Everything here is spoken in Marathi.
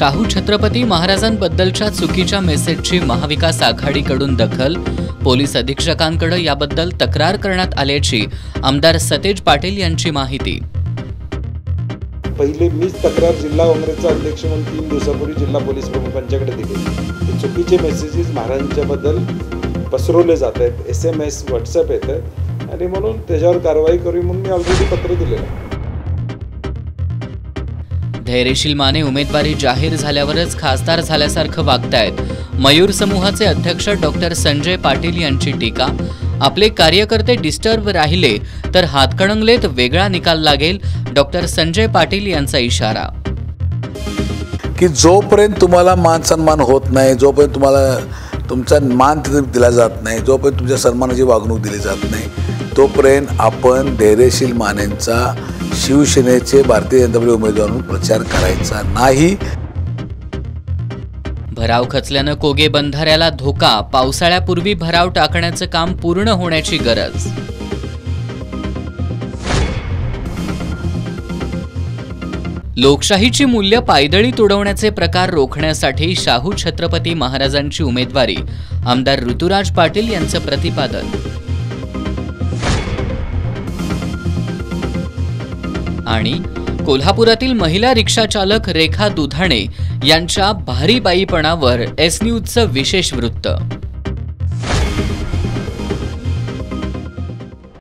शाहू छत्रपती महाराजांबद्दलच्या चुकीच्या मेसेजची महाविकास आघाडीकडून दखल, पोलीस अधीक्षकांकडे याबद्दल तक्रार करण्यात आल्याची आमदार सतेज पाटील यांची माहिती। पहिले मीच तक्रार जिल्हा काँग्रेसचा अध्यक्ष म्हणून 3 दिवसापूर्वी जिल्हा पोलीस प्रमुखांच्याकडे दिली। चुकीचे मेसेजेस महाराजांच्याबद्दल पसरवले जात आहेत, SMS WhatsApp येतात आणि म्हणून त्याच्यावर कारवाई करू म्हणून मी ऑलरेडी पत्र दिलेलं आहे। धैर्यशील माने उमेदवारी जाहीर झाल्यावरच खासदार झाल्यासारखं वागतायत। मयूर समूहाचे अध्यक्ष डॉक्टर संजय पाटील यांची टीका। आपले कार्यकर्ते डिस्टर्ब राहिले तर हातकणंगलेत वेगळा निकाल लागेल, डॉक्टर संजय पाटील यांचा इशारा। की जोपर्यंत तुम्हाला मान सन्मान होत नाही, जोपर्यंत तुम्हाला तुमचा मान दिला जात नाही, जोपर्यंत तुमच्या सन्मानाची वागणूक दिली जात नाही, तोपर्यंत आपण धैर्यशील मानेंचा शिवसेनेचे भारतीय जनता पार्टी उमेदवार म्हणून प्रचार करायचा नाही। भराव खचल्यानं कोगे बंधाऱ्याला धोका, पावसाळ्यापूर्वी भराव टाकण्याचं काम पूर्ण होण्याची गरज। लोकशाहीची मूल्य पायदळी तुडवण्याचे प्रकार रोखण्यासाठी शाहू छत्रपती महाराजांची उमेदवारी, आमदार ऋतुराज पाटील यांचं प्रतिपादन। आणि कोल्हापुरातील महिला रिक्षा चालक रेखा दुधाणे यांच्या भारी बाईपणावर एस न्यूजचं विशेष वृत्त।